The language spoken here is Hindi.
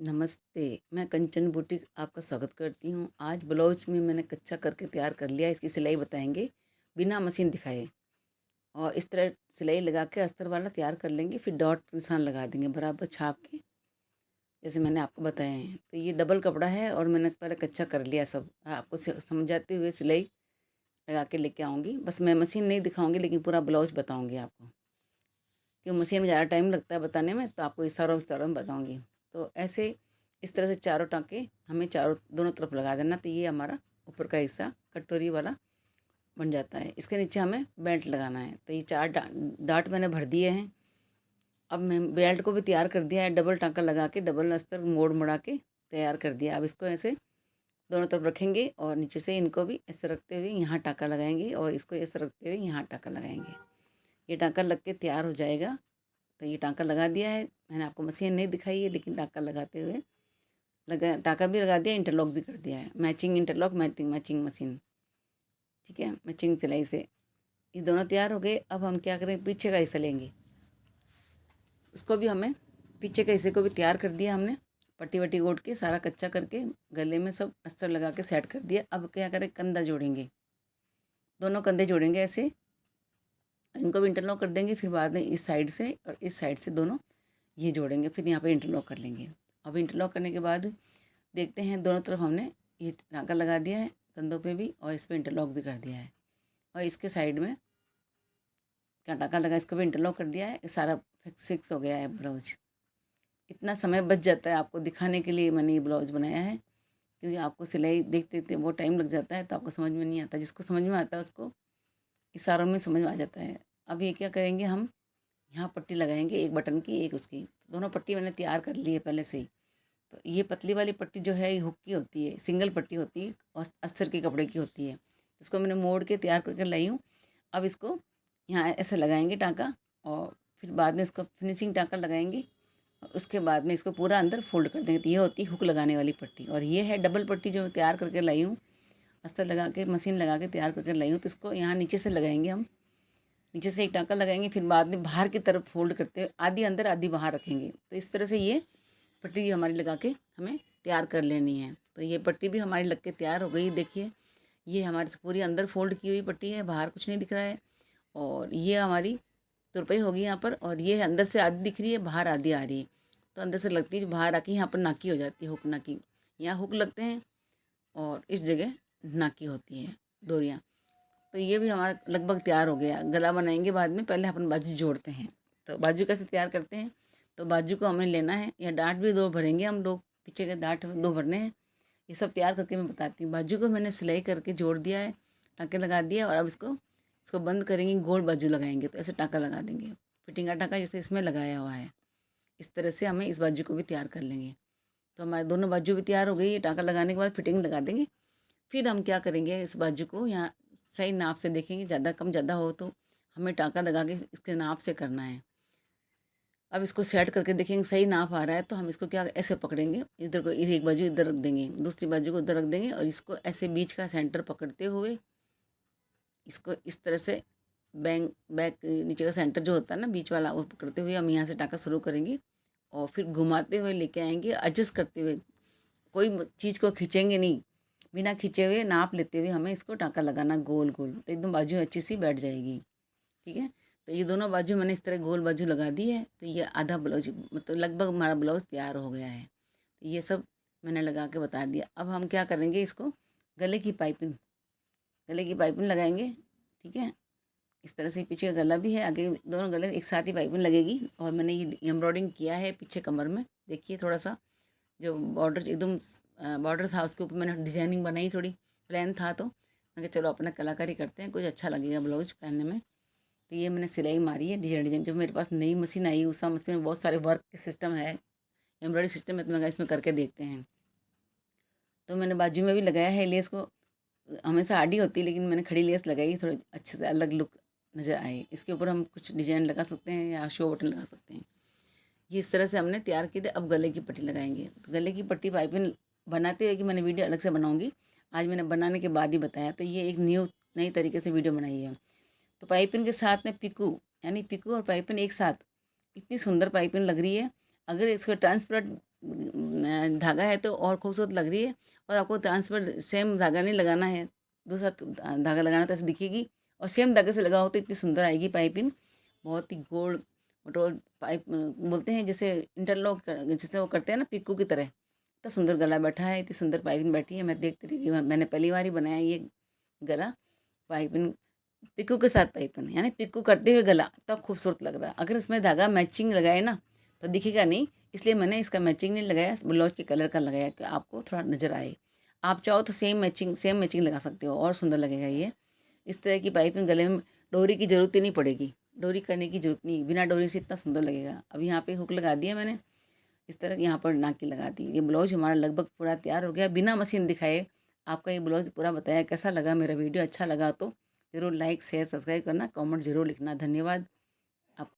नमस्ते, मैं कंचन बुटीक आपका स्वागत करती हूँ। आज ब्लाउज में मैंने कच्चा करके तैयार कर लिया, इसकी सिलाई बताएँगे, बिना मशीन दिखाए। और इस तरह सिलाई लगा के अस्तर वाला तैयार कर लेंगे, फिर डॉट निशान लगा देंगे बराबर छाप के, जैसे मैंने आपको बताए हैं। तो ये डबल कपड़ा है और मैंने पहले कच्चा कर लिया सब। आपको समझाते हुए सिलाई लगा के लेके आऊँगी। बस मैं मशीन नहीं दिखाऊँगी लेकिन पूरा ब्लाउज बताऊँगी आपको। क्यों मशीन में ज़्यादा टाइम लगता है बताने में, तो आपको इशारों में बताऊँगी। तो ऐसे इस तरह से चारों टाँके हमें चारों दोनों तरफ लगा देना, तो ये हमारा ऊपर का हिस्सा कटोरी वाला बन जाता है। इसके नीचे हमें बेल्ट लगाना है। तो ये 4 डाट मैंने भर दिए हैं। अब मैं बेल्ट को भी तैयार कर दिया है, डबल टाँका लगा के डबल अस्तर मोड़ मुड़ा के तैयार कर दिया। अब इसको ऐसे दोनों तरफ रखेंगे और नीचे से इनको भी ऐसे रखते हुए यहाँ टाँका लगाएंगे और इसको ऐसे रखते हुए यहाँ टाँका लगाएंगे। ये टाँका लग के तैयार हो जाएगा। तो ये टाँका लगा दिया है। मैंने आपको मशीन नहीं दिखाई है लेकिन टाँका लगाते हुए लगा, टाँका भी लगा दिया, इंटरलॉक भी कर दिया है। Matching interlock, matching matching machine, ठीक है, मैचिंग सिलाई से। ये दोनों तैयार हो गए। अब हम क्या करें, पीछे का हिस्सा लेंगे। उसको भी हमें पीछे के हिस्से को भी तैयार कर दिया हमने, पट्टी वट्टी गोट के सारा कच्चा करके गले में सब अस्तर लगा के सेट कर दिया। अब क्या करें, कंधा जोड़ेंगे, दोनों कंधे जोड़ेंगे ऐसे। इनको भी इंटरलॉक कर देंगे, फिर बाद में इस साइड से और इस साइड से दोनों ये जोड़ेंगे, फिर यहाँ पे इंटरलॉक कर लेंगे। अब इंटरलॉक करने के बाद देखते हैं, दोनों तरफ हमने ये टाँका लगा दिया है, कंधों पे भी, और इस पर इंटरलॉक भी कर दिया है। और इसके साइड में क्या टाँका लगा, इसको भी इंटरलॉक कर दिया है। सारा फिक्स हो गया है ब्लाउज। इतना समय बच जाता है, आपको दिखाने के लिए मैंने ये ब्लाउज बनाया है, क्योंकि आपको सिलाई देखते देखते वो टाइम लग जाता है तो आपको समझ में नहीं आता। जिसको समझ में आता है उसको इशारों में समझ में आ जाता है। अब ये क्या करेंगे, हम यहाँ पट्टी लगाएंगे, एक बटन की एक उसकी। दोनों पट्टी मैंने तैयार कर ली है पहले से ही। तो ये पतली वाली पट्टी जो है ये हुक की होती है, सिंगल पट्टी होती है और अस्तर के कपड़े की होती है। इसको मैंने मोड़ के तैयार करके लाई हूँ। अब इसको यहाँ ऐसे लगाएंगे टाँका, और फिर बाद में इसको फिनिशिंग टाँका लगाएंगे। और उसके बाद में इसको पूरा अंदर फोल्ड कर देंगे। तो ये होती है हुक लगाने वाली पट्टी, और ये है डबल पट्टी जो मैं तैयार करके लाई हूँ, अस्तर लगा के मशीन लगा के तैयार करके लाई हूँ। तो इसको यहाँ नीचे से लगाएंगे हम, नीचे से एक टाँका लगाएंगे, फिर बाद में बाहर की तरफ फोल्ड करते हुए आधी अंदर आधी बाहर रखेंगे। तो इस तरह से ये पट्टी हमारी लगा के हमें तैयार कर लेनी है। तो ये पट्टी भी हमारी लग के तैयार हो गई। देखिए, ये हमारी पूरी अंदर फोल्ड की हुई पट्टी है, बाहर कुछ नहीं दिख रहा है। और ये हमारी तुरपाई होगी यहाँ पर, और ये अंदर से आधी दिख रही है, बाहर आधी आ रही है। तो अंदर से लगती है, बाहर आके यहाँ पर नाकी हो जाती है, हुक नाकी। यहाँ हुक लगते हैं और इस जगह नाकी होती है, डोरियाँ। तो ये भी हमारा लगभग तैयार हो गया। गला बनाएंगे बाद में, पहले अपन बाजू जोड़ते हैं। तो बाजू कैसे तैयार करते हैं, तो बाजू को हमें लेना है, या डाँट भी 2 भरेंगे हम लोग, पीछे के डाँट 2 भरने हैं। ये सब तैयार करके मैं बताती हूँ। बाजू को मैंने सिलाई करके जोड़ दिया है, टाँके लगा दिया, और अब इसको इसको बंद करेंगे, गोल बाजू लगाएंगे। तो ऐसे टाँका लगा देंगे, फिटिंग का टाँका जैसे इसमें लगाया हुआ है। इस तरह से हमें इस बाजू को भी तैयार कर लेंगे। तो हमारे दोनों बाजू भी तैयार हो गई। ये टाँका लगाने के बाद फिटिंग लगा देंगे। फिर हम क्या करेंगे, इस बाजू को यहाँ सही नाप से देखेंगे, ज़्यादा कम ज़्यादा हो तो हमें टाँका लगा के इसके नाप से करना है। अब इसको सेट करके देखेंगे सही नाप आ रहा है, तो हम इसको क्या ऐसे पकड़ेंगे, इधर को एक बाजू इधर रख देंगे, दूसरी बाजू को उधर रख देंगे, और इसको ऐसे बीच का सेंटर पकड़ते हुए इसको इस तरह से बैक नीचे का सेंटर जो होता है ना बीच वाला, वो पकड़ते हुए हम यहाँ से टाँका शुरू करेंगे, और फिर घुमाते हुए लेके आएंगे, एडजस्ट करते हुए। कोई चीज़ को खींचेंगे नहीं, बिना खींचे हुए नाप लेते हुए हमें इसको टाँका लगाना गोल गोल, तो एकदम बाजू अच्छी सी बैठ जाएगी। ठीक है, तो ये दोनों बाजू मैंने इस तरह गोल बाजू लगा दी है। तो ये आधा ब्लाउज, मतलब लगभग हमारा ब्लाउज तैयार हो गया है। तो ये सब मैंने लगा के बता दिया। अब हम क्या करेंगे, इसको गले की पाइपिंग लगाएंगे। ठीक है, इस तरह से पीछे का गला भी है, आगे दोनों गले एक साथ ही पाइपिंग लगेगी। और मैंने ये एम्ब्रॉयडिंग किया है पीछे कमर में, देखिए थोड़ा सा जो बॉर्डर एकदम बॉर्डर था उसके ऊपर मैंने डिजाइनिंग बनाई, थोड़ी प्लान था। तो मैं कहा चलो अपना कलाकारी करते हैं, कुछ अच्छा लगेगा ब्लाउज पहनने में। तो ये मैंने सिलाई मारी है डिजाइन डिजाइन। जो मेरे पास नई मशीन आई, उस मशीन में बहुत सारे वर्क के सिस्टम है, एम्ब्रॉयडरी सिस्टम है। तो मैं कहा इसमें करके देखते हैं। तो मैंने बाजू में भी लगाया है लेस को, हमेशा आड़ी होती है लेकिन मैंने खड़ी लेस लगाई, थोड़ी अच्छे से अलग लुक नज़र आए। इसके ऊपर हम कुछ डिजाइन लगा सकते हैं या शो बटन लगा सकते हैं। ये इस तरह से हमने तैयार की थी। अब गले की पट्टी लगाएंगे। तो गले की पट्टी पाइपिंग बनाते हुए कि मैंने वीडियो अलग से बनाऊंगी, आज मैंने बनाने के बाद ही बताया। तो ये एक नई तरीके से वीडियो बनाई है। तो पाइपिंग के साथ में पिकू, यानी पिकू और पाइपिंग एक साथ, इतनी सुंदर पाइपिंग लग रही है। अगर इसको ट्रांसपेरेंट धागा है तो और खूबसूरत लग रही है। और आपको ट्रांसफर सेम धागा नहीं लगाना है, दूसरा धागा लगाना तो ऐसे दिखेगी। और सेम धागे से लगाओ तो इतनी सुंदर आएगी पाइपिंग। बहुत ही गोल मटोल पाइप बोलते हैं, जैसे इंटरलॉक जैसे वो करते हैं ना पिक्कू की तरह। इतना सुंदर गला बैठा है, इतनी सुंदर पाइपिंग बैठी है। मैं देखती रही कि मैंने पहली बार ही बनाया ये गला। पाइपिंग पिक्कू के साथ पाइपिंग, यानी पिक्कू करते हुए गला तब खूबसूरत लग रहा है। अगर इसमें धागा मैचिंग लगाए ना तो दिखेगा नहीं, इसलिए मैंने इसका मैचिंग नहीं लगाया, ब्लाउज के कलर का लगाया कि आपको थोड़ा नज़र आए। आप चाहो तो सेम मैचिंग लगा सकते हो और सुंदर लगेगा ये। इस तरह की पाइपिंग गले में डोरी की ज़रूरत ही नहीं पड़ेगी, डोरी करने की ज़रूरत नहीं, बिना डोरी से इतना सुंदर लगेगा। अब यहाँ पे हुक लगा दिया मैंने, इस तरह यहाँ पर नाकी लगा दी। ये ब्लाउज हमारा लगभग पूरा तैयार हो गया बिना मशीन दिखाए। आपका ये ब्लाउज पूरा बताया कैसा लगा, मेरा वीडियो अच्छा लगा तो ज़रूर लाइक शेयर सब्सक्राइब करना, कमेंट ज़रूर लिखना। धन्यवाद।